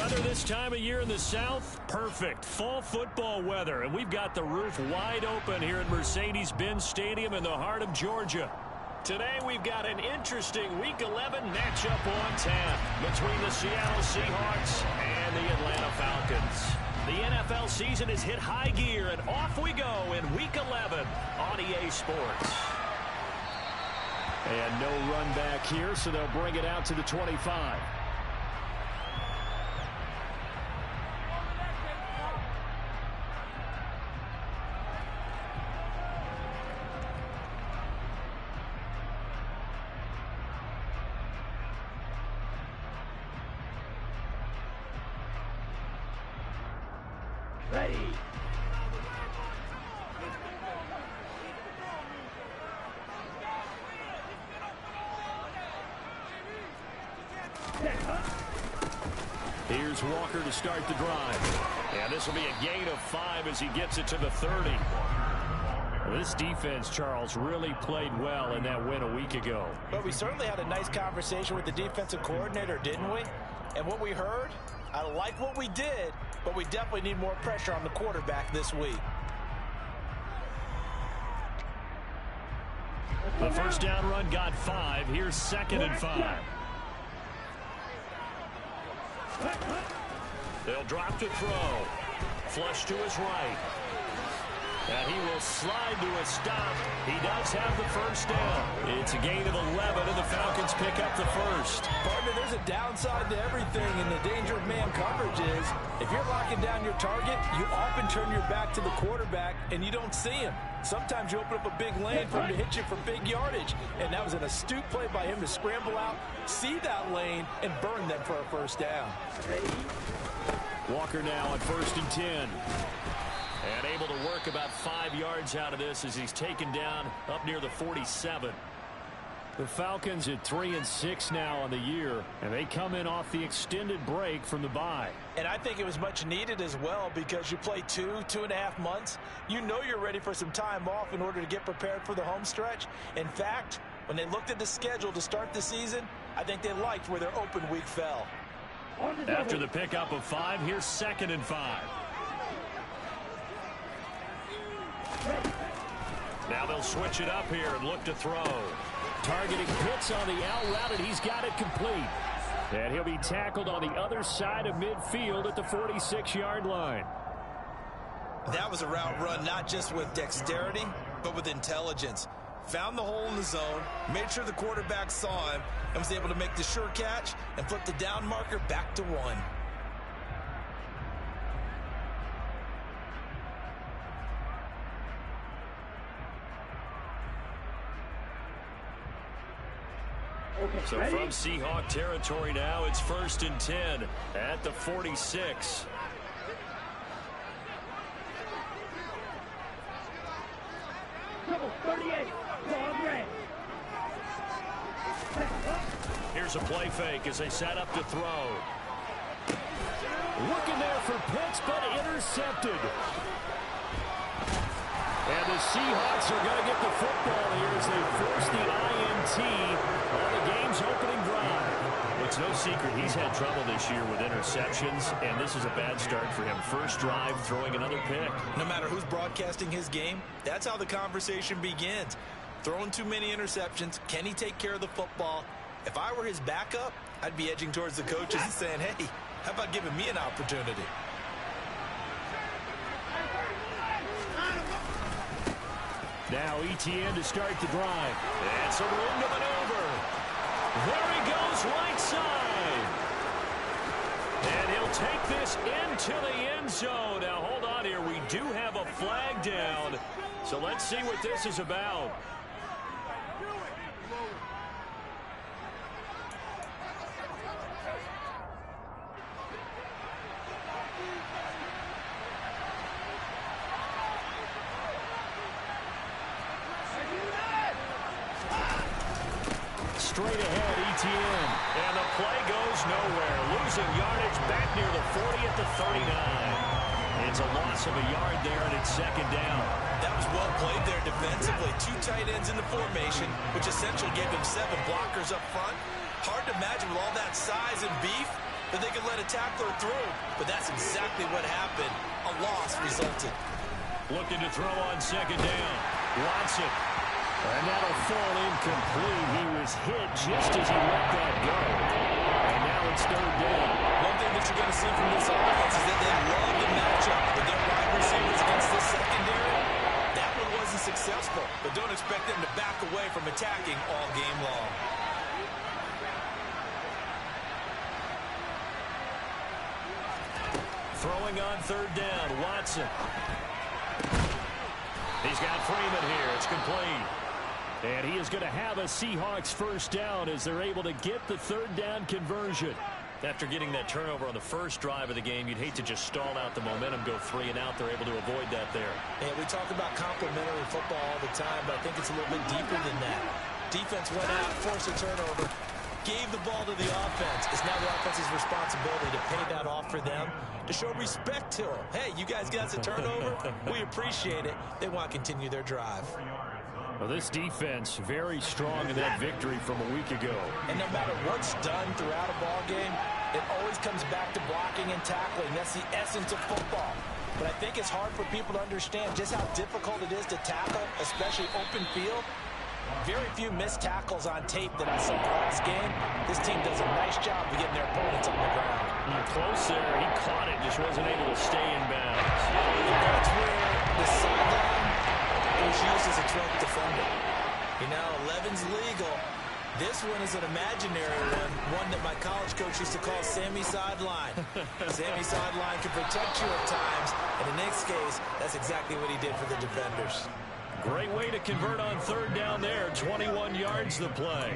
Weather this time of year in the South, perfect. Fall football weather, and we've got the roof wide open here at Mercedes-Benz Stadium in the heart of Georgia. Today we've got an interesting Week 11 matchup on tap between the Seattle Seahawks and the Atlanta Falcons. The NFL season has hit high gear, and off we go in Week 11 on EA Sports. And no run back here, so they'll bring it out to the 25. Ready. Here's Walker to start the drive. And this will be a gain of 5 as he gets it to the 30. This defense, Charles, really played well in that win a week ago. But we certainly had a nice conversation with the defensive coordinator, didn't we? And what we heard, I like what we did, but we definitely need more pressure on the quarterback this week. The first down run got 5. Here's 2nd and 5. They'll drop to throw. Flush to his right. And he will slide to a stop. He does have the first down. It's a gain of 11, and the Falcons pick up the first. Partner, there's a downside to everything, and the danger of man coverage is if you're locking down your target, you often turn your back to the quarterback, and you don't see him. Sometimes you open up a big lane for him to hit you for big yardage, and that was an astute play by him to scramble out, see that lane, and burn them for a first down. Walker now on 1st and 10. And able to work about 5 yards out of this as he's taken down up near the 47. The Falcons at 3-6 now on the year, and they come in off the extended break from the bye. And I think it was much needed as well because you play 2.5 months. You know you're ready for some time off in order to get prepared for the home stretch. In fact, when they looked at the schedule to start the season, I think they liked where their open week fell. After the pickup of 5, here's 2nd and 5. Now they'll switch it up here and look to throw. Targeting Pitts on the out route, and he's got it complete. And he'll be tackled on the other side of midfield at the 46-yard line. That was a route run not just with dexterity, but with intelligence. Found the hole in the zone, made sure the quarterback saw him, and was able to make the sure catch and flip the down marker back to 1. So from Seahawk territory now, it's 1st and 10 at the 46. Double 38. Here's a play fake as they set up to throw. Looking there for Pitts, but intercepted. And the Seahawks are going to get the football here as they force the INT on the game's opening drive. It's no secret he's had trouble this year with interceptions, and this is a bad start for him. First drive, throwing another pick. No matter who's broadcasting his game, that's how the conversation begins. Throwing too many interceptions, can he take care of the football? If I were his backup, I'd be edging towards the coaches and saying, hey, how about giving me an opportunity? Now ETN to start the drive. And some room to maneuver. There he goes, right side. And he'll take this into the end zone. Now, hold on here. We do have a flag down. So let's see what this is about. Straight ahead, ETN. And the play goes nowhere. Losing yardage back near the 40 at the 39. It's a loss of a yard there, and it's 2nd down. That was well played there defensively. 2 tight ends in the formation, which essentially gave them 7 blockers up front. Hard to imagine with all that size and beef, that they could let a tackler through. But that's exactly what happened. A loss resulted. Looking to throw on second down. Watson. And that'll fall incomplete. He was hit just as he let that go. And now it's third down. One thing that you're going to see from this offense is that they love the matchup with their wide receivers against this secondary. That one wasn't successful, but don't expect them to back away from attacking all game long. Throwing on third down, Watson. He's got Freeman here. It's complete. And he is going to have a Seahawks first down as they're able to get the third down conversion. After getting that turnover on the first drive of the game, you'd hate to just stall out the momentum, go 3 and out. They're able to avoid that there. And we talk about complementary football all the time, but I think it's a little bit deeper than that. Defense went out, forced a turnover, gave the ball to the offense. It's now the offense's responsibility to pay that off for them, to show respect to them. Hey, you guys got a turnover? We appreciate it. They want to continue their drive. Well, this defense very strong in that victory from a week ago. And no matter what's done throughout a ball game, it always comes back to blocking and tackling. That's the essence of football. But I think it's hard for people to understand just how difficult it is to tackle, especially open field. Very few missed tackles on tape that I saw last game. This team does a nice job of getting their opponents on the ground. Close there. He caught it, just wasn't able to stay in bounds. And that's where the sideline was used as a 12th defender. You know, 11's legal. This one is an imaginary one that my college coach used to call Sammy Sideline. Sammy Sideline can protect you at times, and in this case, that's exactly what he did for the defenders. Great way to convert on third down there. 21 yards the play.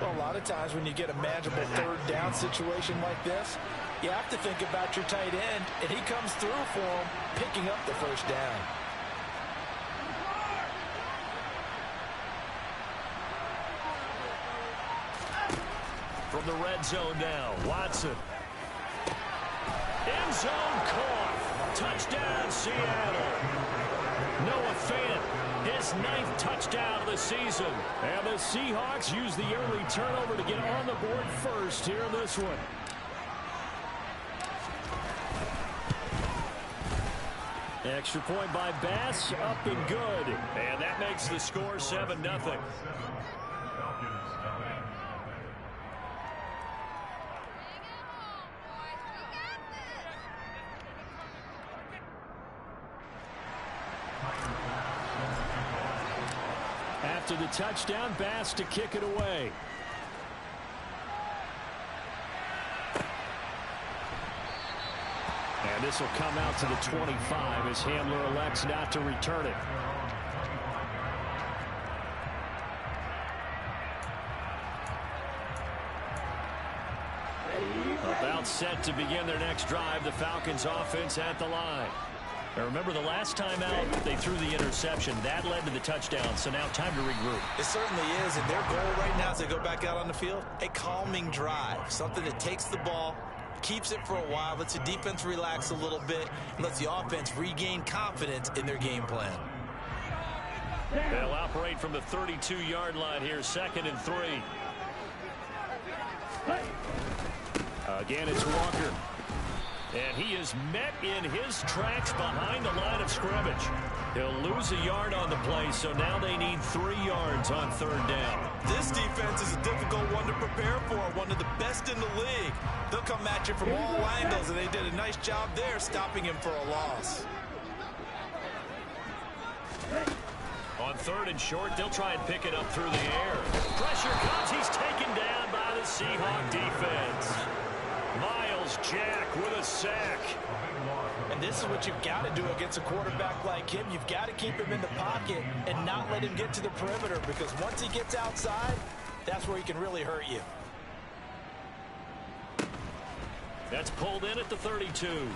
Well, a lot of times when you get a manageable third down situation like this, you have to think about your tight end, and he comes through for him, picking up the first down. From the red zone now, Watson. End zone caught. Touchdown, Seattle. Noah Fant, his 9th touchdown of the season. And the Seahawks use the early turnover to get on the board first here in this one. Extra point by Bass, up and good. And that makes the score 7-0. After the touchdown, Bass to kick it away. And this will come out to the 25 as Hamler elects not to return it. About set to begin their next drive. The Falcons offense at the line. Now remember, the last time out, they threw the interception. That led to the touchdown, so now time to regroup. It certainly is, and their goal right now as they go back out on the field, a calming drive, something that takes the ball, keeps it for a while, lets the defense relax a little bit, and lets the offense regain confidence in their game plan. They'll operate from the 32-yard line here, 2nd and 3. Again, it's Walker. And he is met in his tracks behind the line of scrimmage. He'll lose a yard on the play, so now they need 3 yards on third down. This defense is a difficult one to prepare for, one of the best in the league. They'll come at you from all angles, and they did a nice job there stopping him for a loss. On 3rd and short, they'll try and pick it up through the air. Pressure comes. He's taken down by the Seahawk defense. Miles Jack with a sack. And this is what you've got to do against a quarterback like him. You've got to keep him in the pocket and not let him get to the perimeter, because once he gets outside, that's where he can really hurt you. That's pulled in at the 32.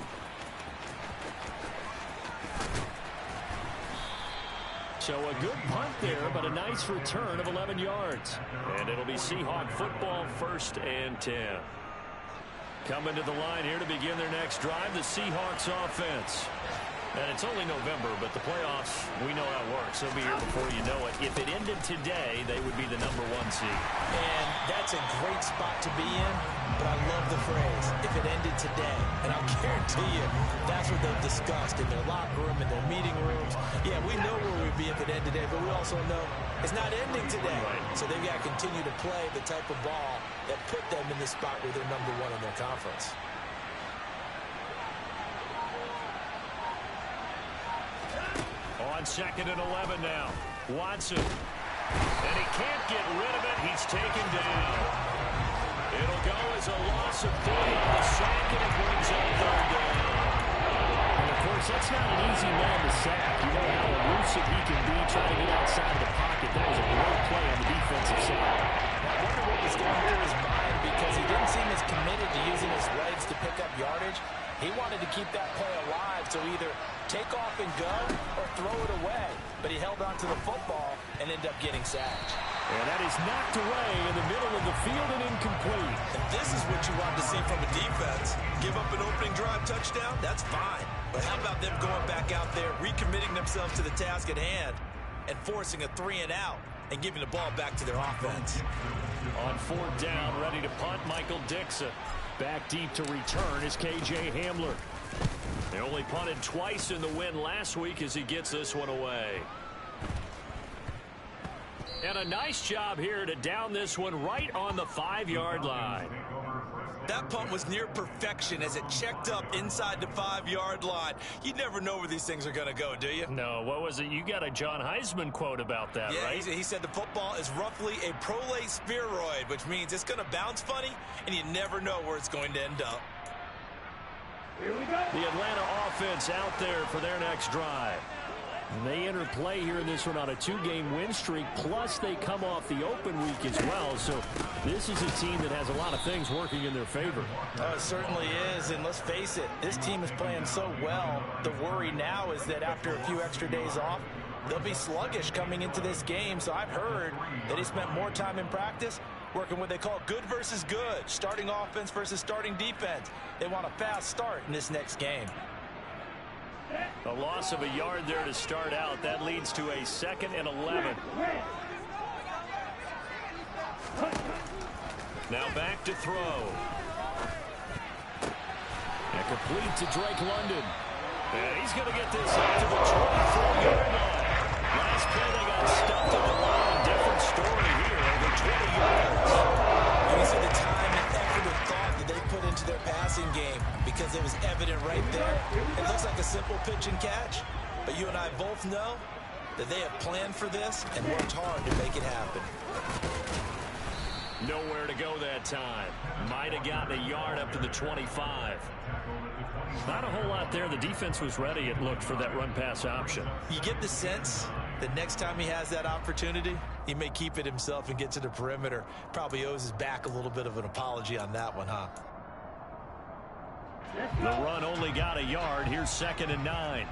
So a good punt there, but a nice return of 11 yards. And it'll be Seahawk football, 1st and 10. Coming to the line here to begin their next drive, the Seahawks offense. And it's only November, but the playoffs, we know how it works. They'll be here before you know it. If it ended today, they would be the #1 seed. And that's a great spot to be in, but I love the phrase, if it ended today. And I'll guarantee you, that's what they've discussed in their locker room, in their meeting rooms. Yeah, we know where we'd be if it ended today, but we also know it's not ending today. Right. So they've got to continue to play the type of ball that put them in the spot where they're #1 in their conference. On 2nd and 11 now. Watson. And he can't get rid of it. He's taken down. It'll go as a loss of 3 on the sack, and it brings up 3rd down. And, of course, that's not an easy man to sack. You know how elusive he can be trying to get outside of the pocket. That was a great play on the defensive side. I wonder what was going through his mind because he didn't seem as committed to using his legs to pick up yardage. He wanted to keep that play alive, so either take off and go or throw it away. But he held on to the football and ended up getting sacked. And that is knocked away in the middle of the field and incomplete. And this is what you want to see from a defense. Give up an opening drive touchdown, that's fine. But how about them going back out there, recommitting themselves to the task at hand, and forcing a 3 and out and giving the ball back to their offense. On 4th down, ready to punt, Michael Dixon. Back deep to return is K.J. Hamler. They only punted twice in the win last week as he gets this one away. And a nice job here to down this one right on the 5-yard line. That punt was near perfection as it checked up inside the 5-yard line. You never know where these things are going to go, do you? No, what was it? You got a John Heisman quote about that, yeah, right? He said the football is roughly a prolate spheroid, which means it's going to bounce funny, and you never know where it's going to end up. Here we go. The Atlanta offense out there for their next drive. And they enter play here in this one on a 2-game win streak, plus they come off the open week as well. So this is a team that has a lot of things working in their favor. Oh, it certainly is, and let's face it, this team is playing so well. The worry now is that after a few extra days off, they'll be sluggish coming into this game. So I've heard that he spent more time in practice working what they call good versus good, starting offense versus starting defense. They want a fast start in this next game. A loss of a yard there to start out. That leads to a 2nd and 11. Now back to throw. And complete to Drake London. And he's going to get this up to the 24-yard line. Last play they got stuffed at the line. Different story here, over 20 yards. You see the time and effort and thought that they put into their passing game because it was evident right there. It looks like a simple pitch and catch, but you and I both know that they have planned for this and worked hard to make it happen. Nowhere to go that time. Might have gotten a yard up to the 25. Not a whole lot there. The defense was ready, it looked, for that run-pass option. You get the sense that next time he has that opportunity, he may keep it himself and get to the perimeter. Probably owes his back a little bit of an apology on that one, huh? The run only got a yard. Here's 2nd and 9.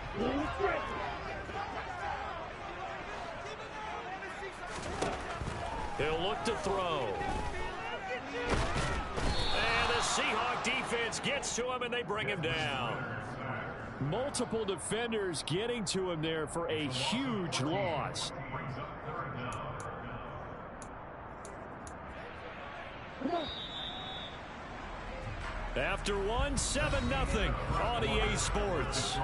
He'll look to throw. And the Seahawk defense gets to him, and they bring him down. Multiple defenders getting to him there for a huge loss. After one, 7-0 on EA Sports.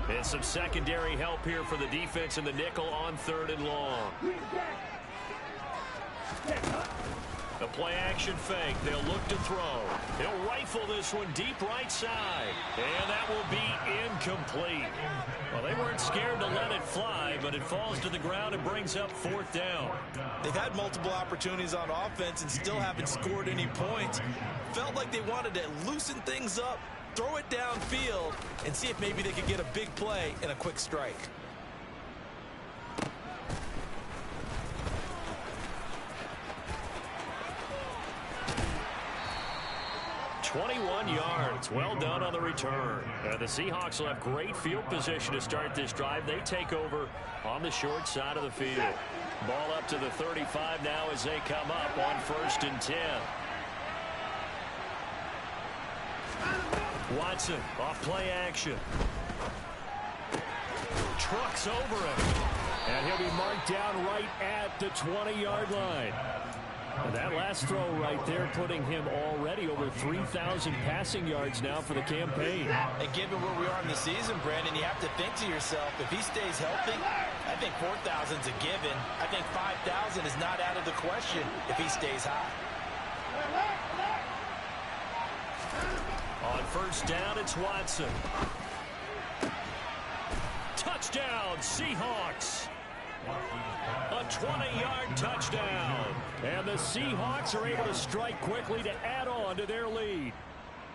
And some secondary help here for the defense in the nickel on 3rd and long. A play-action fake. They'll look to throw. He'll rifle this one deep right side. And that will be incomplete. Well, they weren't scared to let it fly, but it falls to the ground and brings up 4th down. They've had multiple opportunities on offense and still haven't scored any points. Felt like they wanted to loosen things up, throw it downfield, and see if maybe they could get a big play and a quick strike. 21 yards. Well done on the return. The Seahawks will have great field position to start this drive. They take over on the short side of the field. Ball up to the 35 now as they come up on 1st and 10. Watson off play action. Trucks over him. And he'll be marked down right at the 20-yard line. And that last throw right there putting him already over 3,000 passing yards now for the campaign. And given where we are in the season, Brandon, you have to think to yourself, if he stays healthy, I think 4,000 is a given. I think 5,000 is not out of the question if he stays high. On 1st down, it's Watson. Touchdown, Seahawks. A 20-yard touchdown. And the Seahawks are able to strike quickly to add on to their lead.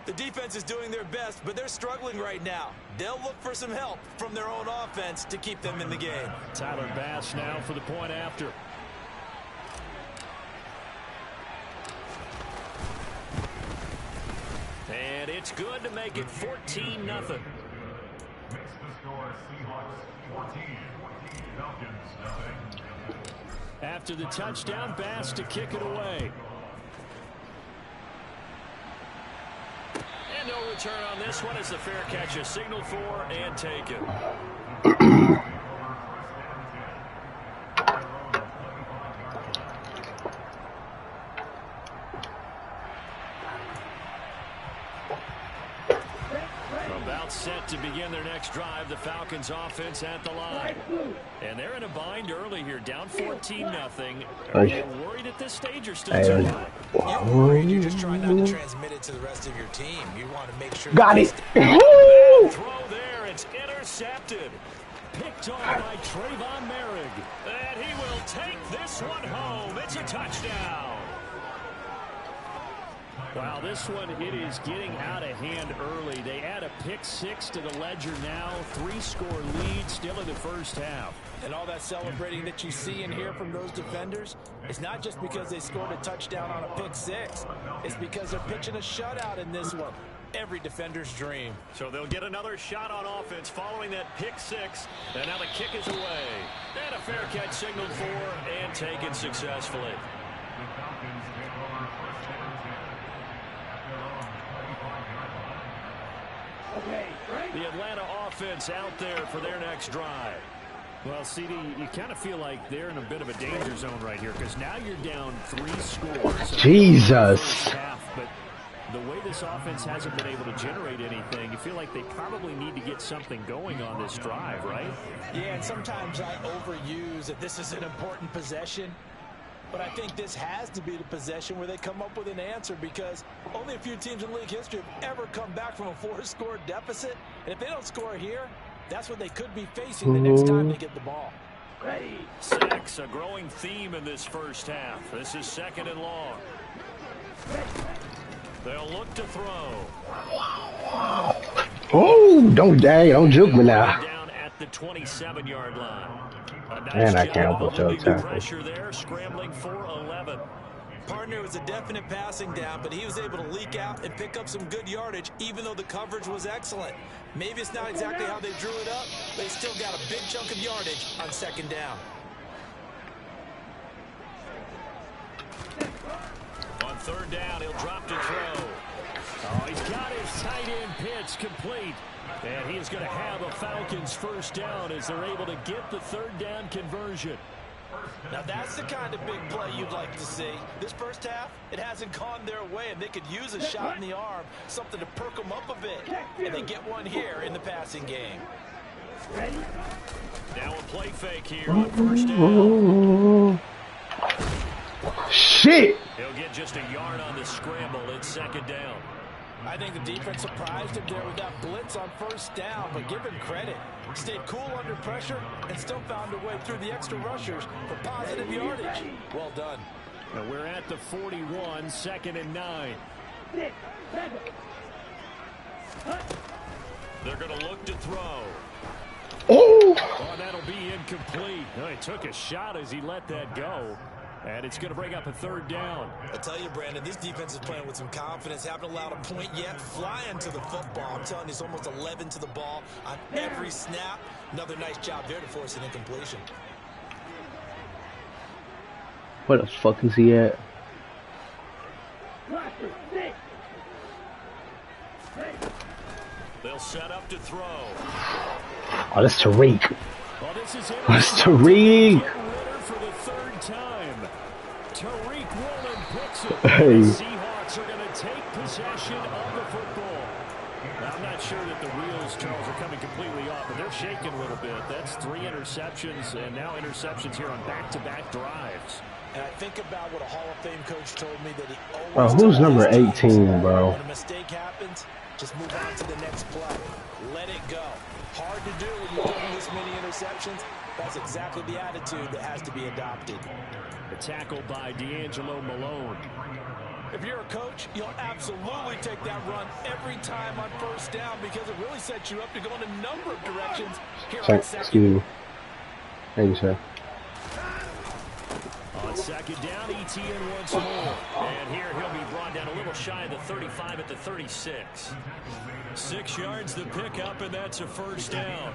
The defense is doing their best, but they're struggling right now. They'll look for some help from their own offense to keep them in the game. Tyler Bass now for the point after. And it's good to make it 14-0. Makes the score Seahawks 14, Falcons nothing. After the touchdown, Bass to kick it away. And no return on this one as the fair catch is signaled for and taken. About set to begin their next drive, the Falcons offense at the line. And they're in a bind early here, down 14-0. Are you worried at this stage or still too high? You're worried. You're just trying not to transmit it to the rest of your team. You want to make sure. Got it. Throw there. It's intercepted. Picked off by Trayvon Merrick. And he will take this one home. It's a touchdown. Wow, this one, it is getting out of hand early. They add a pick 6 to the ledger now. 3-score lead still in the first half. And all that celebrating that you see and hear from those defenders, it's not just because they scored a touchdown on a pick 6. It's because they're pitching a shutout in this one. Every defender's dream. So they'll get another shot on offense following that pick 6. And now the kick is away. And a fair catch signaled for and taken successfully. The Atlanta offense out there for their next drive. Well, CD, you kind of feel like they're in a bit of a danger zone right here because now you're down 3 scores. Jesus. But the way this offense hasn't been able to generate anything, you feel like they probably need to get something going on this drive, right? Yeah, and sometimes I overuse that this is an important possession. But I think this has to be the possession where they come up with an answer because only a few teams in league history have ever come back from a 4-score deficit. And if they don't score here, that's what they could be facing the next time they get the ball. Ready. 6, a growing theme in this first half. This is 2nd and long. They'll look to throw. Oh, don't juke me now. Down at the 27-yard line. Nice Man, I can't put your tackle. Pressure there, scrambling for 11. Partner was a definite passing down, but he was able to leak out and pick up some good yardage, even though the coverage was excellent. Maybe it's not exactly how they drew it up, but they still got a big chunk of yardage on 2nd down. On 3rd down, he'll drop to throw. Oh, he's got his tight end pitch complete. And he is going to have a Falcons first down as they're able to get the 3rd down conversion. Now that's the kind of big play you'd like to see. This first half, it hasn't gone their way, and they could use a shot in the arm, something to perk them up a bit. And they get one here in the passing game. Now a play fake here on 1st down. Shit! He'll get just a yard on the scramble. It's 2nd down. I think the defense surprised him there with that blitz on 1st down, but give him credit. Stayed cool under pressure and still found a way through the extra rushers for positive yardage. Well done. Now we're at the 41, 2nd and 9. They're going to look to throw. Oh! Oh, that'll be incomplete. Oh, he took a shot as he let that go. And it's going to bring up a 3rd down. I tell you, Brandon, this defense is playing with some confidence. Haven't allowed a point yet. Flying to the football. I'm telling you, it's almost 11 to the ball on every snap. Another nice job there to force an incompletion. Where the fuck is he at? They'll set up to throw. Oh, that's Tariq. Well, this is That's Tariq. For the 3rd time. Tariq Woolen picks it. Hey. The Seahawks are going to take possession of the football. Now, I'm not sure that the wheels, Charles, are coming completely off, but they're shaking a little bit. That's 3 interceptions, and now interceptions here on back-to-back drives. And I think about what a Hall of Fame coach told me that he Bro, always who's tells number his teams, 18, bro? when a mistake happens, just move on to the next play. Let it go. Hard to do when you're doing this many interceptions. That's exactly the attitude that has to be adopted. A tackle by D'Angelo Malone. If you're a coach, you'll absolutely take that run every time on 1st down because it really sets you up to go in a number of directions here on 2nd. Excuse me. Thank you, sir. On 2nd down, ETN once more. And here he'll be brought down a little shy of the 35 at the 36. 6 yards the pickup, and that's a 1st down.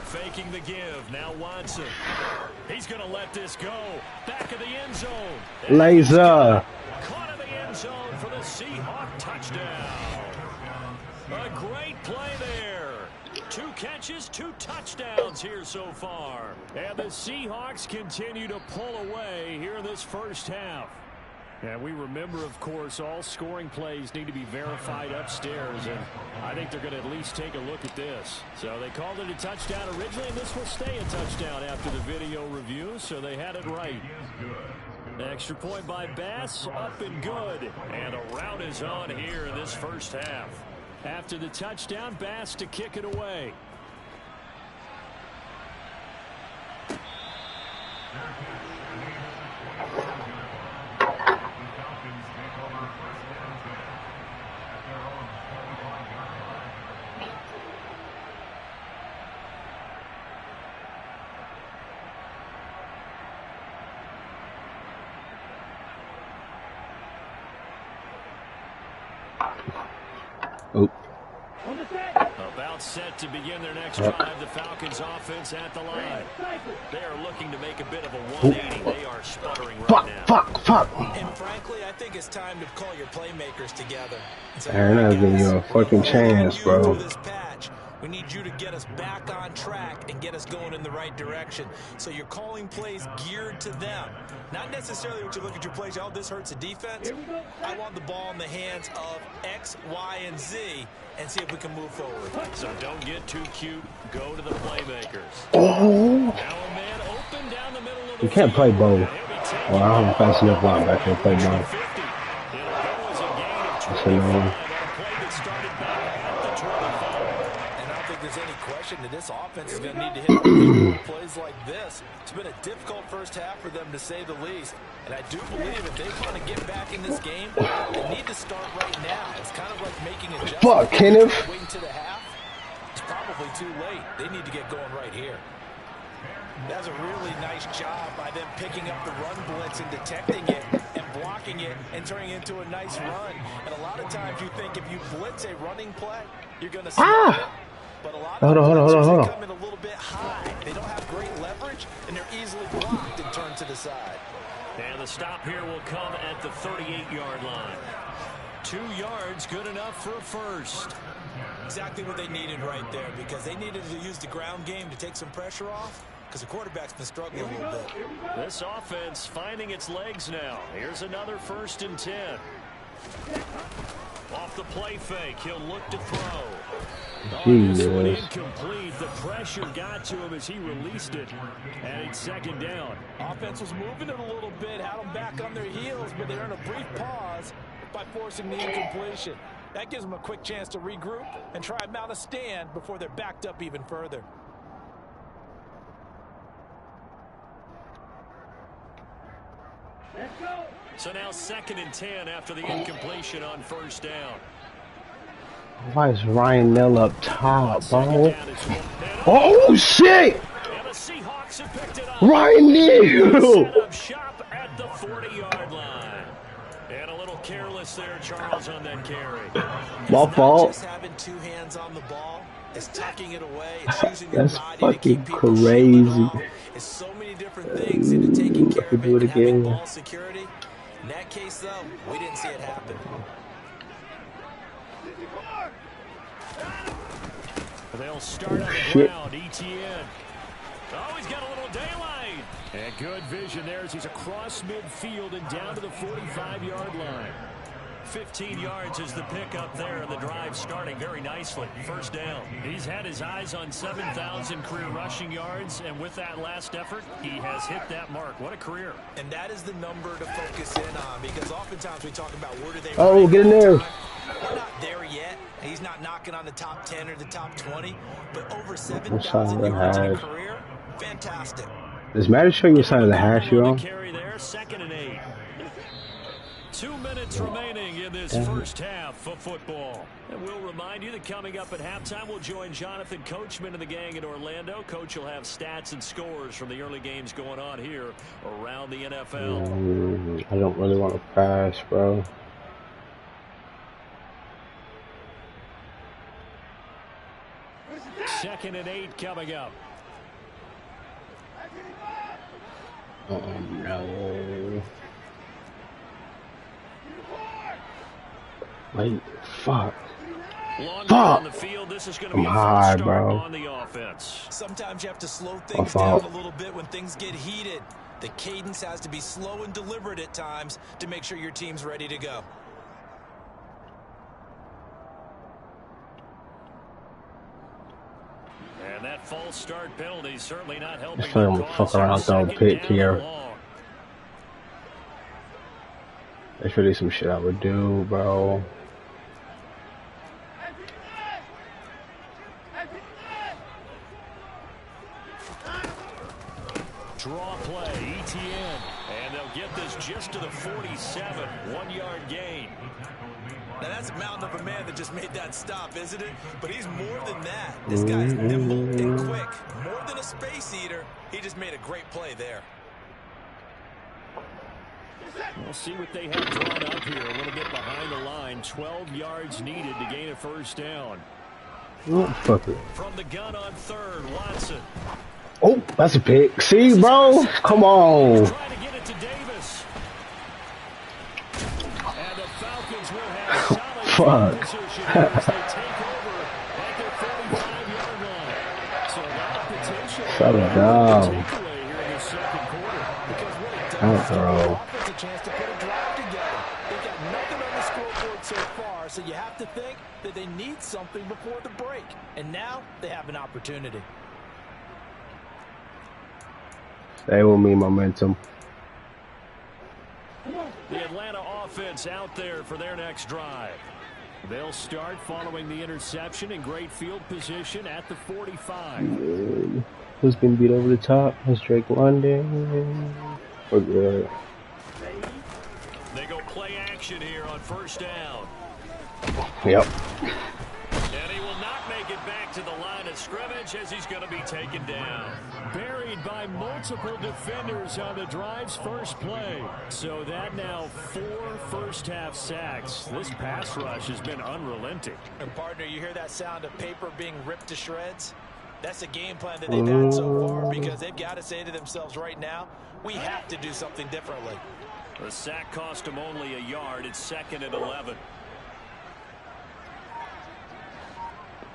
Faking the give. Now Watson. He's going to let this go. Back of the end zone. Laser. Caught in the end zone for the Seahawk touchdown. A great play there. 2 catches, 2 touchdowns here so far. And the Seahawks continue to pull away here in this 1st half. And we remember, of course, all scoring plays need to be verified upstairs, and I think they're going to at least take a look at this. So they called it a touchdown originally, and this will stay a touchdown after the video review, so they had it right. Extra point by Bass, up and good. And a rout is on here in this 1st half. After the touchdown, Bass to kick it away. Oh. About set to begin their next drive. The Falcons offense at the line. They are looking to make a bit of a 180. They are sputtering right now. Fuck. And frankly, I think it's time to call your playmakers together. They're not giving you a fucking chance, bro. We need you to get us back on track and get us going in the right direction. So you're calling plays geared to them. Not necessarily what you look at your plays, oh, this hurts the defense. I want the ball in the hands of X, Y, and Z and see if we can move forward. So don't get too cute. Go to the playmakers. Oh. Now a man open down the middle of the You can't play both. Well, I don't have a fast enough linebacker to play both. It'll go as a gain of 25 on a play that started back at the 25. And I don't think there's any question that this offense is going to need to hit plays like this. It's been a difficult 1st half for them, to say the least. And I do believe if they want to get back in this game, they need to start right now. It's kind of like making adjustments. Fuck, Kenneth. Waiting to the half. It's probably too late. They need to get going right here. That's a really nice job by them picking up the run blitz and detecting it and blocking it and turning it into a nice run. And a lot of times you think if you blitz a running play, you're going to stop it. But a lot of blitzers come in a little bit high. They don't have great leverage, and they're easily blocked and turned to the side. And the stop here will come at the 38-yard line. 2 yards, good enough for a first. Exactly what they needed right there, because they needed to use the ground game to take some pressure off, because the quarterback's been struggling a little bit. This offense finding its legs now. Here's another 1st and 10. Off the play fake, he'll look to throw. This one incomplete. The pressure got to him as he released it. And it's 2nd down. Offense was moving it a little bit, had them back on their heels, but they're in a brief pause by forcing the incompletion. That gives them a quick chance to regroup and try and mount a stand before they're backed up even further. Let's go. So now 2nd and 10 after the incompletion on 1st down. Why is Ryan Nell up top, Second bro? down, it's one. Oh shit! And the Seahawks have picked it up. Ryan Nell! Set up shop at the 40-yard line. And a little careless there, Charles, on that carry. My It's not fault. just having two hands on the ball. It's tucking it away. It's using your That's body to fucking keep people shielded crazy. off. It's so many different things into taking I care could of do it it and having again. ball security. In that case, though, we didn't see it happen. They'll start on the Shit. ground. ETN. Oh, he's got a little daylight. And good vision there as he's across midfield and down to the 45-yard line. 15 yards is the pickup there, and the drive starting very nicely. First down. He's had his eyes on 7,000 career rushing yards, and with that last effort, he has hit that mark. What a career. And that is the number to focus in on, because oftentimes we talk about where do they Oh, rank get in all there. time. We're not there yet. He's not knocking on the top 10 or the top 20, but over 7,000 yards in a career, fantastic. Does Matter show you a sign of the hash you're on? Carry there, 2nd and 8. 2 minutes remaining in this first half of football. And we'll remind you that coming up at halftime, we'll join Jonathan Coachman and the gang in Orlando. Coach will have stats and scores from the early games going on here around the NFL. I don't really want to pass, bro. Second and 8 coming up. Oh, no. Wait, fuck. Longer on the field, this is going to be a false start on the offense. Sometimes you have to slow things down a little bit when things get heated. The cadence has to be slow and deliberate at times to make sure your team's ready to go. And that false start penalty certainly not helping. I'm gonna fuck around throwing a pick here. That's really some shit I would do, bro. Draw play, ETN. And they'll get this just to the 47. 1-yard gain. Now that's a mountain of a man that just made that stop, isn't it? But he's more than that. This guy's nimble and quick. More than a space eater, he just made a great play there. We'll see what they have drawn up here. A little bit behind the line. 12 yards needed to gain a first down. Oh, fuck it. From the gun on 3rd, Watson. Oh, that's a pick. See, bro? Come on. Trying to get it to Davis. And the Falcons will have solid position as they take over at their 45-yard line. So a lot of potential. Settle down. Takeaway here in the second quarter. Because what it Don't does throw. is offense a chance to put a drive together. They've got nothing on the scoreboard so far, so you have to think that they need something before the break. And now they have an opportunity. Stay with me, momentum. The Atlanta offense out there for their next drive. They'll start following the interception in great field position at the 45. Who's been beat over the top? That's Drake London. We're good. They go play action here on first down. Yep. And he will not make it back to the line of scrimmage as he's going to be taken down. Buried by multiple defenders on the drive's first play. So that now 4 first-half sacks. This pass rush has been unrelenting. And partner, you hear that sound of paper being ripped to shreds? That's a game plan that they've had so far, because they've got to say to themselves right now, we have to do something differently. The sack cost him only a yard. It's 2nd and 11.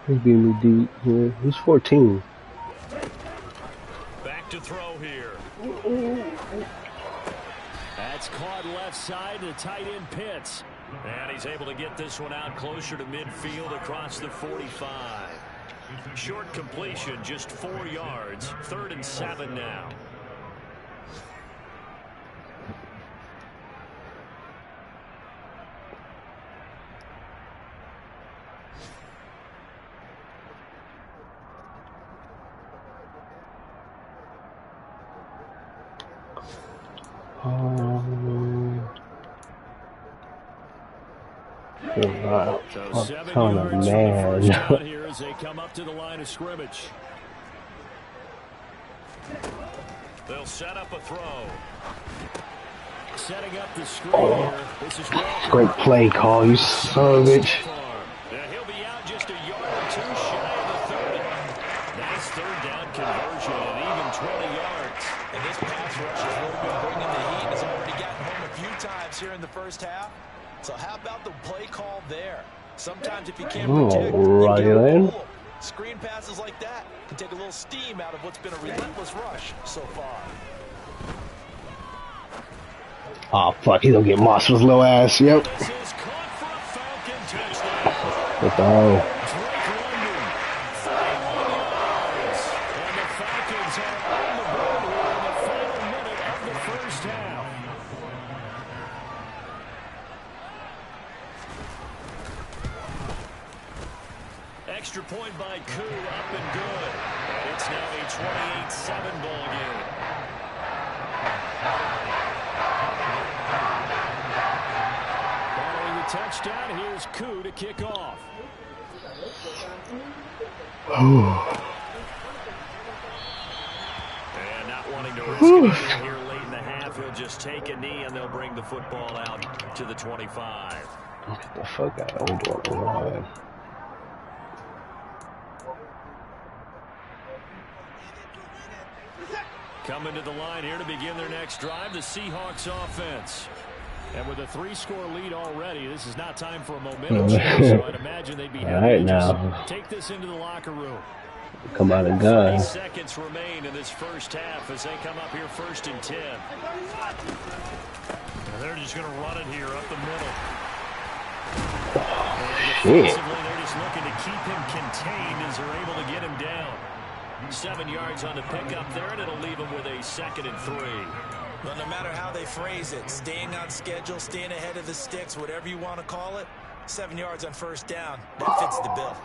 He's beating me deep here. He's 14. Back to throw here. That's caught left side. The tight end Pitts. And he's able to get this one out closer to midfield across the 45. Short completion, just 4 yards. 3rd and 7 now. So I'm 7 telling yards a from the man. first down here as they come up to the line of scrimmage. They'll set up a throw. Setting up the screen here. This is Walker. Great play call, you son of a bitch. He'll be out just a yard or two shy of the 30. Nice third down conversion and even 20 yards. And this pass rush has really been bringing the heat. Has already gotten home a few times here in the first half. So how about the play call there? Sometimes if you can't protect, you gotta pull them. Screen passes like that can take a little steam out of what's been a relentless rush so far. Oh fuck, he's gonna get mossed with his little ass, yep. This is caught for a Falcon touchdown. What the hell? Drake London, 31 yards. And the Falcons are on the board here in the final minute of the first half. Extra point by Koo, up and good. And it's now a 28-7 ball game. Following the touchdown, here's Koo to kick off. And not wanting to risk anything here late in the half, he'll just take a knee and they'll bring the football out to the 25. Get the fuck out. I'm doing the line. Coming to the line here to begin their next drive, the Seahawks offense. And with a 3-score lead already, this is not time for a momentum change, so I'd imagine they'd be happy to just take this into the locker room. Come out and gun. 30 seconds remain in this first half as they come up here 1st and 10. And they're just going to run it here up the middle. And defensively, they're just looking to keep him contained as they're able to get him down. 7 yards on the pickup there, and it'll leave him with a 2nd and 3. Well, no matter how they phrase it, staying on schedule, staying ahead of the sticks, whatever you want to call it, 7 yards on first down, that fits the bill.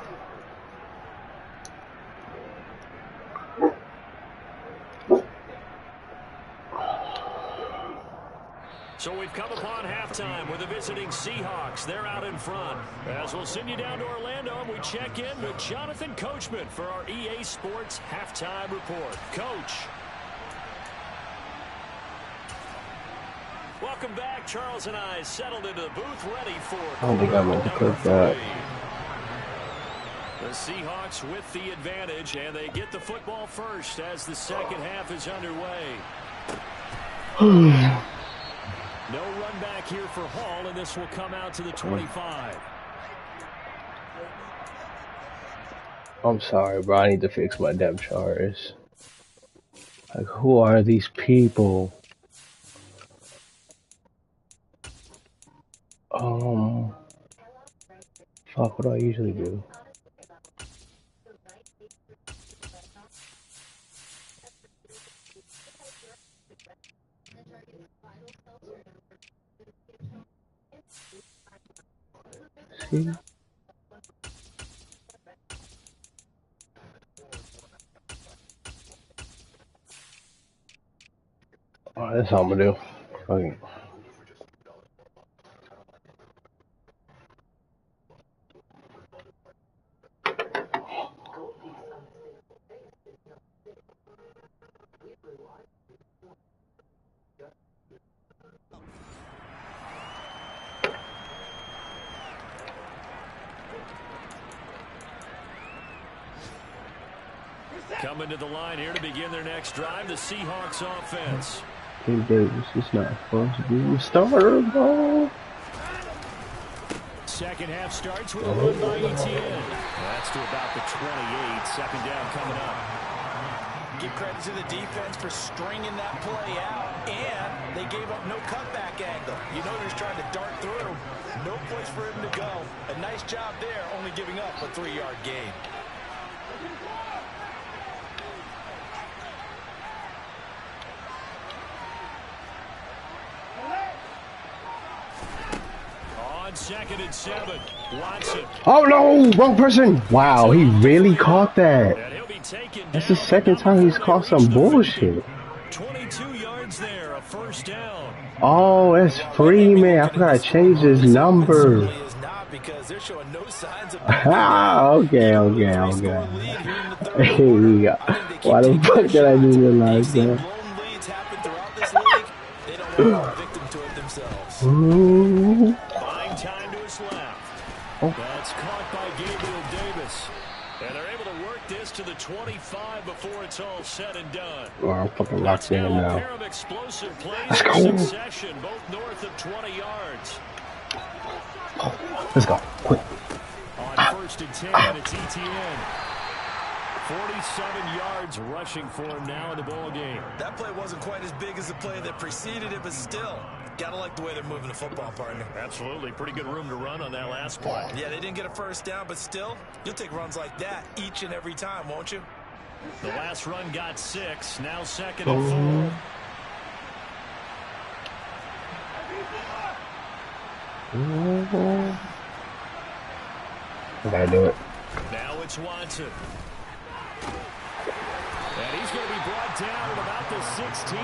So we've come upon halftime with the visiting Seahawks. They're out in front. As we'll send you down to Orlando, and we check in with Jonathan Coachman for our EA Sports Halftime Report. Coach. Welcome back. Charles and I settled into the booth ready for I don't think I'm going to click that. The Seahawks with the advantage, and they get the football first as the second half is underway. No run back here for Hall, and this will come out to the 25. I'm sorry, bro. I need to fix my depth charts. Like, who are these people? Fuck, what do I usually do? See? Alright, that's all I'm gonna do. Okay. Coming to the line here to begin their next drive, the Seahawks offense. Hey, Davis is not supposed to be the starter, bro. Second half starts with a run by ETN. That's to about the 28. Second down coming up. Give credit to the defense for stringing that play out, and they gave up no cutback angle. You know they're trying to dart through. No place for him to go. A nice job there, only giving up a 3-yard gain. On 2nd and 7, Watson. Oh no, wrong person. Wow, he really caught that. That's the second time he's caught some bullshit. 22 yards there, a first down. Oh, that's Freeman. I forgot to change his number. because they're showing no signs of Okay. Hey, why the fuck did I do the last blown leads happen throughout this league. They don't want to fall victim to it themselves. Buying time to his left. That's caught by Gabriel Davis. And they're able to work this to the 25 before it's all said and done. Oh, I'm fucking locked in now. A pair of explosive plays in succession, both north of 20 yards. Let's go. Quick. On 1st and 10, it's ETN. 47 yards rushing for him now in the ball game. That play wasn't quite as big as the play that preceded it, but still, gotta like the way they're moving the football, partner. Absolutely. Pretty good room to run on that last play. Yeah, they didn't get a first down, but still, you'll take runs like that each and every time, won't you? The last run got 6. Now 2nd and 4. I gotta do it. Now it's Watson. And he's going to be brought down at about the 16.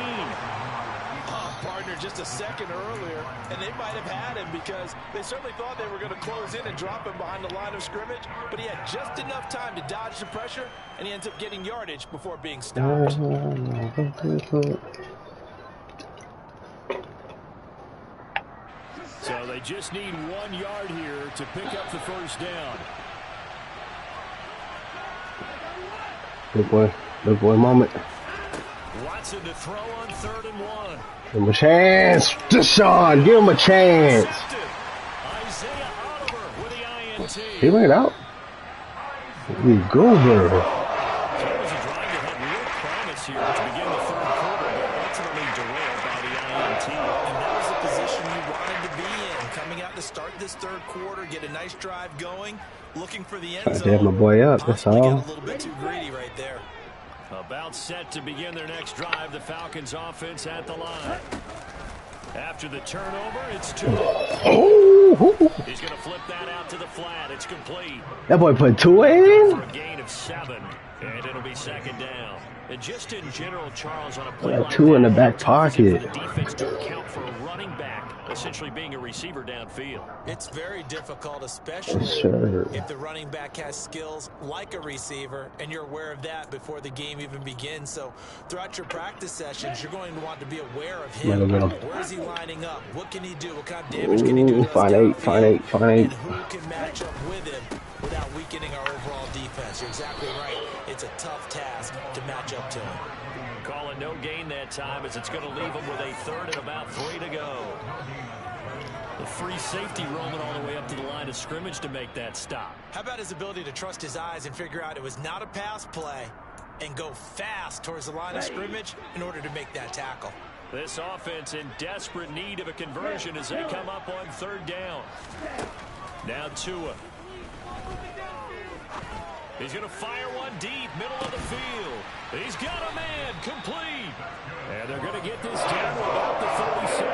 Partner, just a second earlier, and they might have had him because they certainly thought they were going to close in and drop him behind the line of scrimmage, but he had just enough time to dodge the pressure, and he ends up getting yardage before being stopped. So they just need 1 yard here to pick up the first down. Big boy moment. Watson to throw on 3rd and 1. Give him a chance. Deshaun, give him a chance. Isaiah Oliver with the INT. He laid out. We go there. So it was a drive that had real promise here to begin the 3rd quarter, but ultimately derailed by the INT. And that was the position you wanted to be in. Coming out to start this 3rd quarter, get a nice drive going, looking for the end zone. I did my boy up, that's all. Got a little bit too greedy right there. About set to begin their next drive, the Falcons offense at the line. After the turnover, it's Tua. He's going to flip that out to the flat. It's complete. That boy put 2 in? For a gain of 7, and it'll be 2nd down. And just in general, Charles, on a play like 2 in the back for pocket. the defense to account for a running back essentially being a receiver downfield. It's very difficult, especially if the running back has skills like a receiver, and you're aware of that before the game even begins. So throughout your practice sessions, you're going to want to be aware of him. Where is he lining up? What can he do? What kind of damage can he do? Fine eight. And who can match up with him without weakening our overall defense? You're exactly right. It's a tough task to match up to him. Calling no gain that time as it's going to leave him with a 3rd and about 3 to go. The free safety roaming all the way up to the line of scrimmage to make that stop. How about his ability to trust his eyes and figure out it was not a pass play and go fast towards the line of scrimmage in order to make that tackle? This offense in desperate need of a conversion as they come up on 3rd down. Now Tua. He's going to fire one deep, middle of the field. He's got a man, complete. And they're going to get this down to about the 37.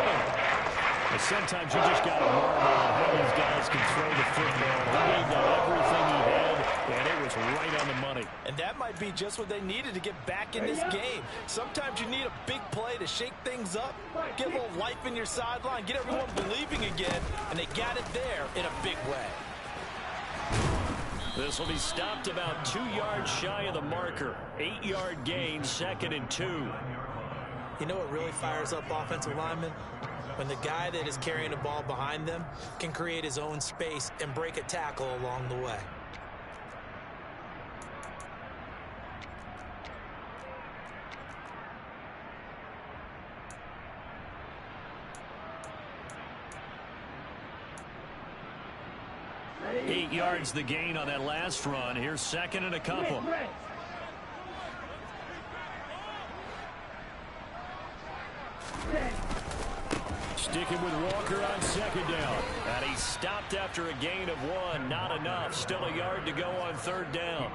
But sometimes you just got to marvel at how these guys can throw the football. He gave them everything he had, and it was right on the money. And that might be just what they needed to get back in this game. Sometimes you need a big play to shake things up, get a little life in your sideline, get everyone believing again, and they got it there in a big way. This will be stopped about 2 yards shy of the marker. 8-yard gain, 2nd and 2. You know what really fires up offensive linemen? When the guy that is carrying the ball behind them can create his own space and break a tackle along the way. Eight yards the gain on that last run. Here's 2nd and a couple. Sticking with Walker on 2nd down. And he stopped after a gain of 1. Not enough. Still a yard to go on 3rd down.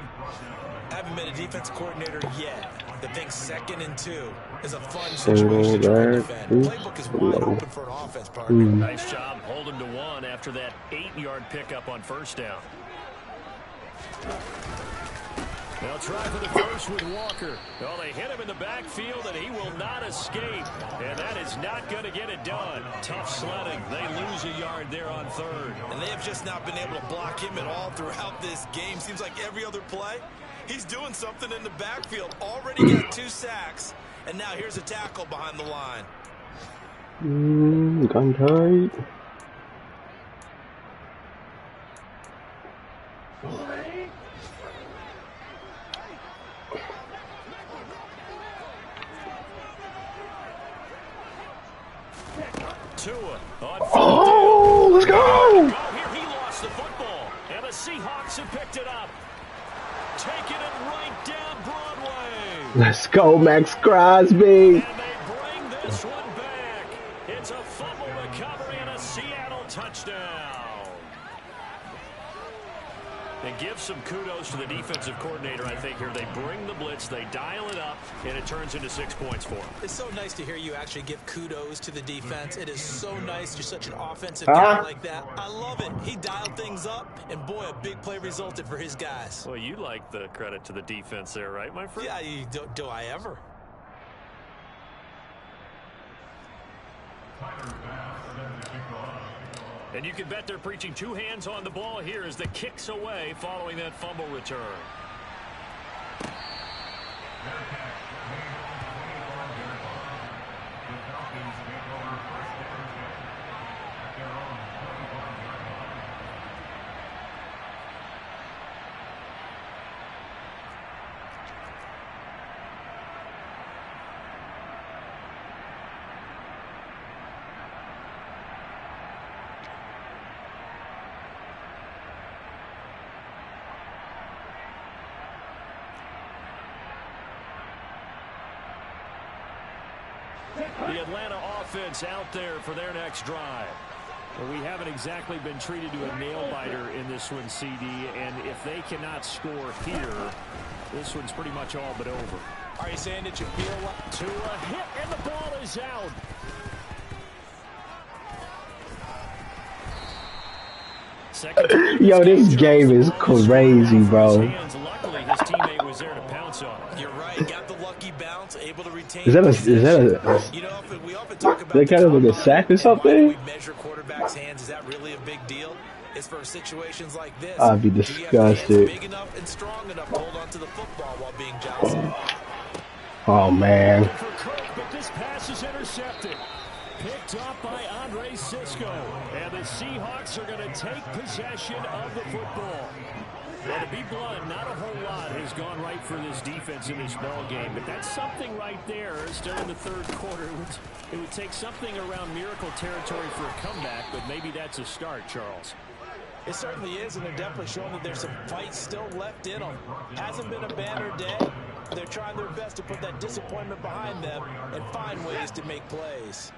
I haven't been a defensive coordinator yet that thinks 2nd and 2 is a fun situation to try to defend. The playbook is wide open for an offense partner. Nice job holding to 1 after that 8-yard pickup on 1st down. They'll try for the first with Walker. Well, they hit him in the backfield, and he will not escape. And that is not going to get it done. Tough sledding. They lose a yard there on third. And they have just not been able to block him at all throughout this game. Seems like every other play, he's doing something in the backfield. Already got 2 sacks, and now here's a tackle behind the line. Gun tight. Oh, let's go! Here he lost the football, and the Seahawks have picked it up. Taking it right down Broadway. Let's go, Max Crosby. And they bring this one back. It's a fumble recovery and a Seattle touchdown. And give some kudos to the defensive coordinator, I think, here. They bring the blitz, they dial it up, and it turns into 6 points for them. It's so nice to hear you actually give kudos to the defense. It is so nice. You're such an offensive guy like that. I love it. He dialed things up, and boy, a big play resulted for his guys. Well, you like the credit to the defense there, right, my friend? Yeah, do I ever? And you can bet they're preaching 2 hands on the ball here as the kick's away following that fumble return. The Atlanta offense out there for their next drive. Well, we haven't exactly been treated to a nail-biter in this one, CD, and if they cannot score here, this one's pretty much all but over. Are you saying that you feel like to a hit, and the ball is out. Yo, this game is crazy, bro. Luckily, his teammate was there to pounce on him. You're right. Got the lucky bounce, able to retain. Is that You know, we often talk about that kind of like a sack or something? We measure quarterbacks' hands. Is that really a big deal? It's for situations like this. I'd be disgusted. Big enough and strong enough to hold on to the football while being jostled. Oh man. But this pass is intercepted. Picked up by Andre Cisco. And the Seahawks are going to take possession of the football. Well, to be blunt, not a whole lot has gone right for this defense in this ball game, but that's something right there. Still in the third quarter, it would take something around miracle territory for a comeback, but maybe that's a start, Charles. It certainly is, and they're definitely showing that there's some fight still left in them. Hasn't been a banner day. They're trying their best to put that disappointment behind them and find ways to make plays.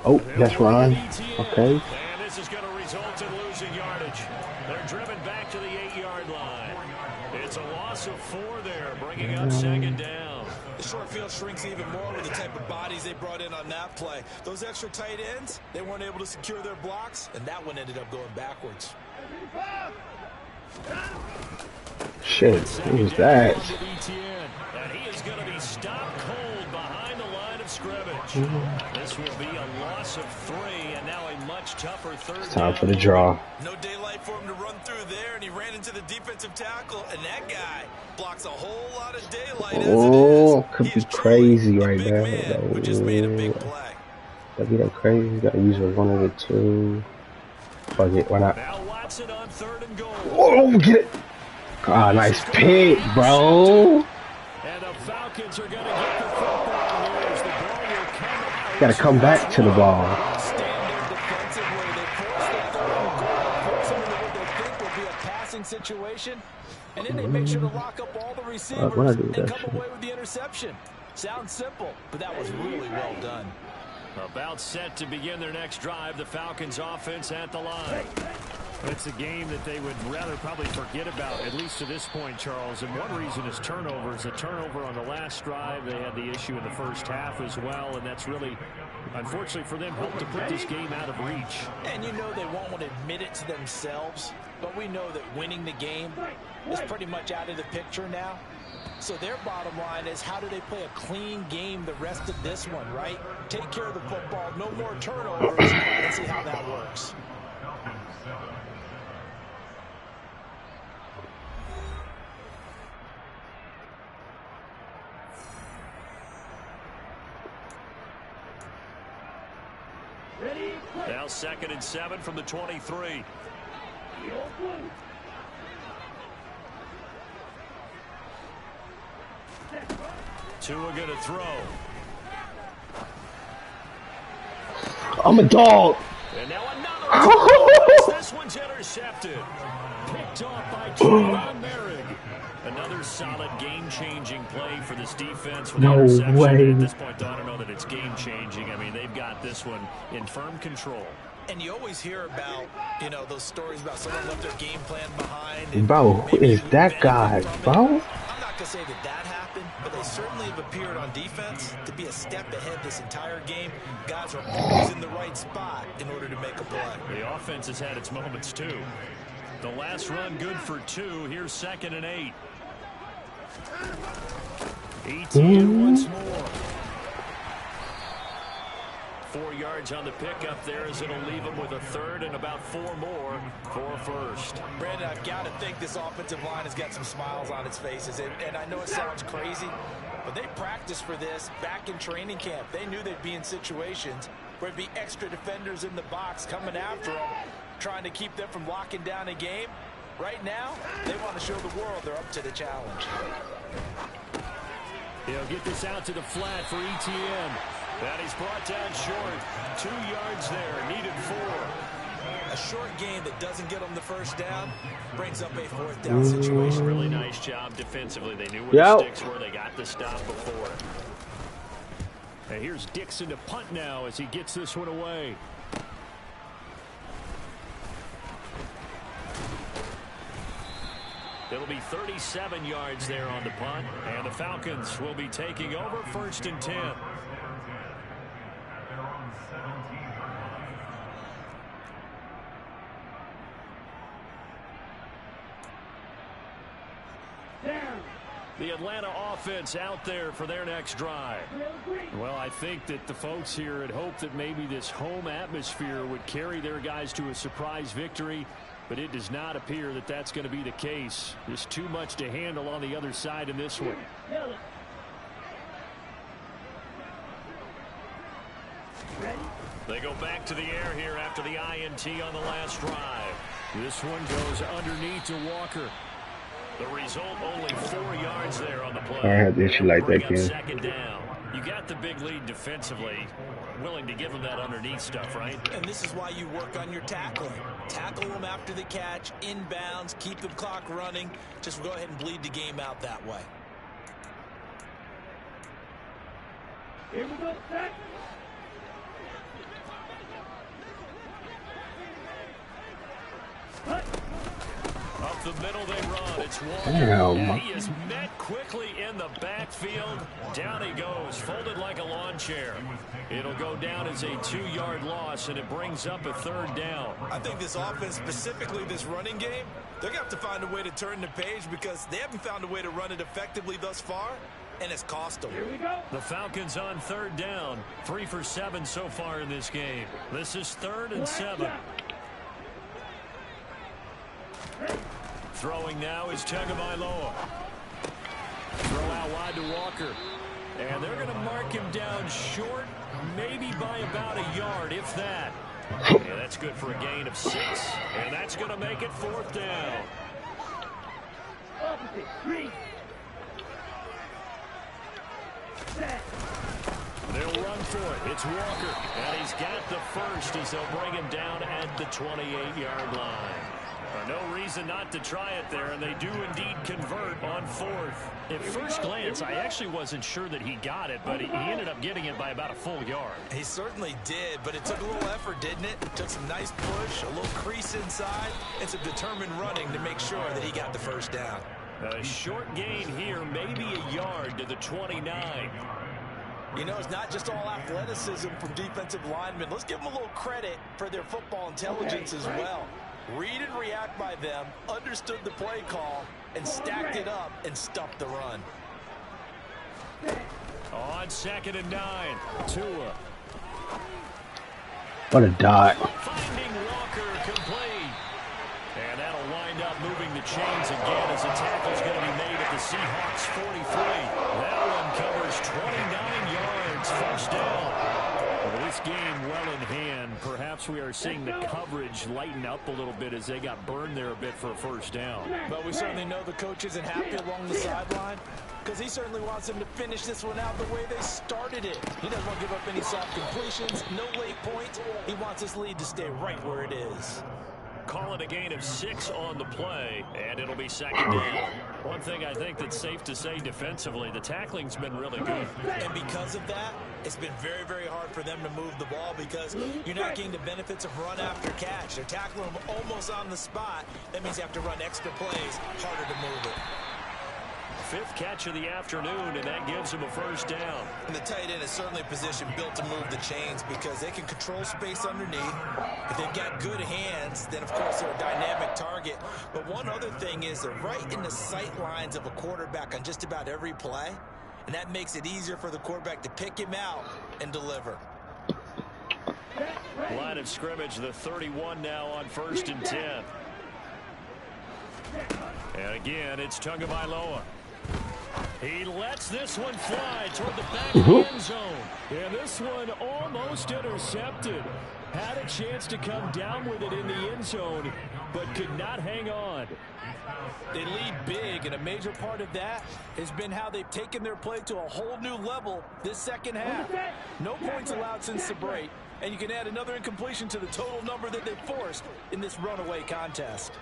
Oh, that's Ron. Okay. And this is going to result in losing yardage. They're driven back to the 8-yard line. It's a loss of 4 there, bringing up second down. The short field shrinks even more with the type of bodies they brought in on that play. Those extra tight ends, they weren't able to secure their blocks, and that one ended up going backwards. Shit, what was that? And he is going to be stopped cold behind the line of scrimmage. This will be a loss of 3, and now a much tougher third down. It's time for the draw. No daylight for him to run through there, and he ran into the defensive tackle, and that guy blocks a whole lot of daylight as it is. Could be crazy right now. We just made a big play. That'd be that crazy. You gotta use one of the 2. Fuck it, why not? Now Watson on 3rd and goal. Oh, get it! Ah, nice pick, bro. And the Falcons are going to get the football here as the ball will come out. Gotta come back to the ball. Stand there defensively. They force the third and goal, puts them into what they think will be a passing situation, and then they make sure to lock up all the receivers and come away with the interception. Sounds simple, but that was really well done. About set to begin their next drive, the Falcons offense at the line. It's a game that they would rather probably forget about, at least to this point, Charles. And one reason is turnovers. A turnover on the last drive. They had the issue in the first half as well, and that's really Unfortunately for them, helped to put this game out of reach. And you know they won't want to admit it to themselves, but we know that winning the game is pretty much out of the picture now. So their bottom line is, how do they play a clean game the rest of this one, right? Take care of the football, no more turnovers, and see how that works. Now 2nd and 7 from the 23. Tua going to throw. I'm a dog. And now another. This one's intercepted. Picked off by Trayvon Merrick. Another solid game-changing play for this defense. With No interception. way. At this point, though, I don't know that it's game-changing. I mean, they've got this one in firm control. And you always hear about, you know, those stories about someone left their game plan behind. Bro, who is that guy, bro? I'm not going to say that happened, but they certainly have appeared on defense to be a step ahead this entire game. Guys are always in the right spot in order to make a play. The offense has had its moments, too. The last run good for 2. Here's 2nd and 8. ETN once more. 4 yards on the pickup there, as it'll leave them with a 3rd and about 4 more for a 1st. Brandon, I've got to think this offensive line has got some smiles on its faces. And I know it sounds crazy, but they practiced for this back in training camp. They knew they'd be in situations where there'd be extra defenders in the box coming after them, trying to keep them from locking down a game. Right now, they want to show the world they're up to the challenge. He'll get this out to the flat for ETN. That he's brought down short. 2 yards there, needed 4. A short game that doesn't get them the first down brings up a 4th down situation. Really nice job defensively. They knew where the sticks were. They got the stop before. And here's Dixon to punt now as he gets this one away. It'll be 37 yards there on the punt, and the Falcons will be taking over 1st and 10. The Atlanta offense out there for their next drive. Well, I think that the folks here had hoped that maybe this home atmosphere would carry their guys to a surprise victory, but it does not appear that that's going to be the case. There's too much to handle on the other side in this one. They go back to the air here after the INT on the last drive. This one goes underneath to Walker. The result, only 4 yards there on the play. I had this like that, Ken. 2nd down. You got the big lead defensively. Willing to give them that underneath stuff, right? And this is why you work on your tackling. Tackle them after the catch, inbounds, keep the clock running. Just go ahead and bleed the game out that way. Here we go, set. Up the middle they run. It's Walker. Damn. He is met quickly in the backfield. Down he goes, folded like a lawn chair. It'll go down as a 2-yard loss, and it brings up a 3rd down. I think this offense, specifically this running game, they're going to have to find a way to turn the page because they haven't found a way to run it effectively thus far, and it's cost them. Here we go. The Falcons on 3rd down. 3 for 7 so far in this game. This is 3rd and 7. Throwing now is Tagovailoa. Throw out wide to Walker. And they're going to mark him down short, maybe by about a yard, if that. Yeah, that's good for a gain of 6. And that's going to make it 4th down. Opposite, 3. Set. They'll run for it. It's Walker. And he's got the first as they'll bring him down at the 28-yard line. No reason not to try it there, and they do indeed convert on 4th. At first glance, I actually wasn't sure that he got it, but he ended up getting it by about a full yard. He certainly did, but it took a little effort, didn't it? Took some nice push, a little crease inside, and some determined running to make sure that he got the first down. A short gain here, maybe a yard to the 29. You know, it's not just all athleticism from defensive linemen. Let's give them a little credit for their football intelligence as well. Read and react by them, understood the play call, and stacked it up and stuffed the run. On 2nd and 9, Tua. What a dot. Finding Walker complete. And that'll wind up moving the chains again as the tackle's going to be made at the Seahawks 43. That one covers 29 yards, first down. Well, this game well in hand. Perhaps we are seeing the coverage lighten up a little bit as they got burned there a bit for a first down. But we certainly know the coach isn't happy along the sideline because he certainly wants them to finish this one out the way they started it. He doesn't want to give up any soft completions, no late points. He wants his lead to stay right where it is. Call it a gain of 6 on the play, and it'll be 2nd down. One thing I think that's safe to say defensively, the tackling's been really good. And because of that, it's been very, very hard for them to move the ball because you're not getting the benefits of run after catch. They're tackling them almost on the spot. That means you have to run extra plays, harder to move it. 5th catch of the afternoon, and that gives him a first down. And the tight end is certainly a position built to move the chains because they can control space underneath. If they've got good hands, then of course they're a dynamic target. But one other thing is they're right in the sight lines of a quarterback on just about every play. And that makes it easier for the quarterback to pick him out and deliver. Line of scrimmage, the 31 now on 1st and 10. And again, it's Tagovailoa. He lets this one fly toward the back of the end zone. And this one almost intercepted. Had a chance to come down with it in the end zone, but could not hang on. They lead big, and a major part of that has been how they've taken their play to a whole new level this second half. No points allowed since the break, and you can add another incompletion to the total number that they've forced in this runaway contest.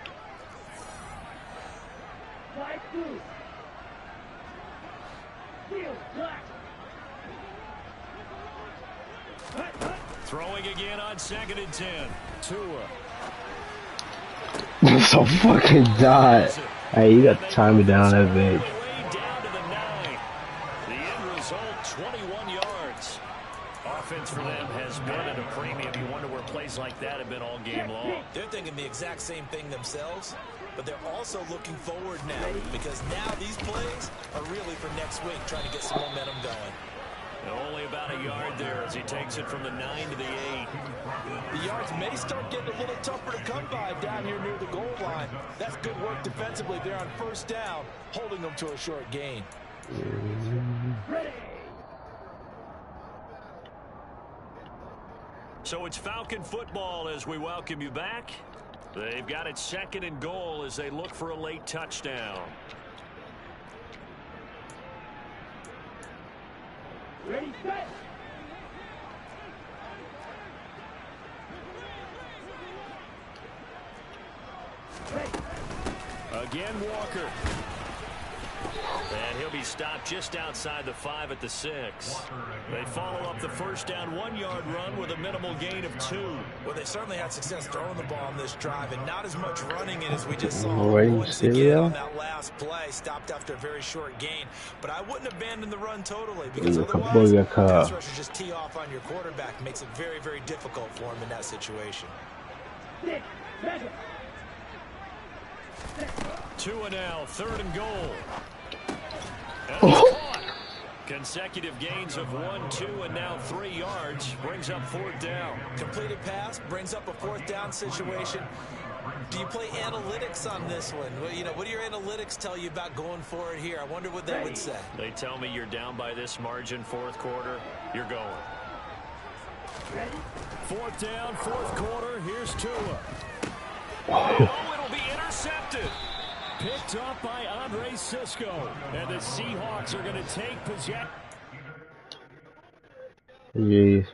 Throwing again on 2nd and 10. Tua. That's a fucking dot. Hey, you got to time it down that bit. Down to the 9. The end result, 21 yards. Offense for them has been at a premium. You wonder where plays like that have been all game long. They're thinking the exact same thing themselves, but they're also looking forward now because now these plays are really for next week, trying to get some momentum going. And only about a yard there as he takes it from the 9 to the 8. The yards may start getting a little tougher to come by down here near the goal line. That's good work defensively there on 1st down, holding them to a short gain. So it's Falcon football as we welcome you back. They've got it 2nd and goal as they look for a late touchdown. Ready, set. Again, Walker. And he'll be stopped just outside the 5 at the 6. They follow up the first down 1-yard run with a minimal gain of 2. Well, they certainly had success throwing the ball on this drive and not as much running it as we just saw. Already Once again on that last play, stopped after a very short gain. But I wouldn't abandon the run totally because otherwise, pass rushers just tee off on your quarterback. It makes it very, very difficult for him in that situation. 2 and now, 3rd and goal. And it's caught. Consecutive gains of 1, 2, and now 3 yards brings up 4th down. Completed pass brings up a 4th down situation. Do you play analytics on this one? Well, you know, what do your analytics tell you about going for it here? I wonder what they would say. They tell me you're down by this margin 4th quarter. You're going. 4th down, 4th quarter. Here's Tua. Oh, it'll be intercepted. Picked up by Andre Cisco. And the Seahawks are going to take possession. Jeez.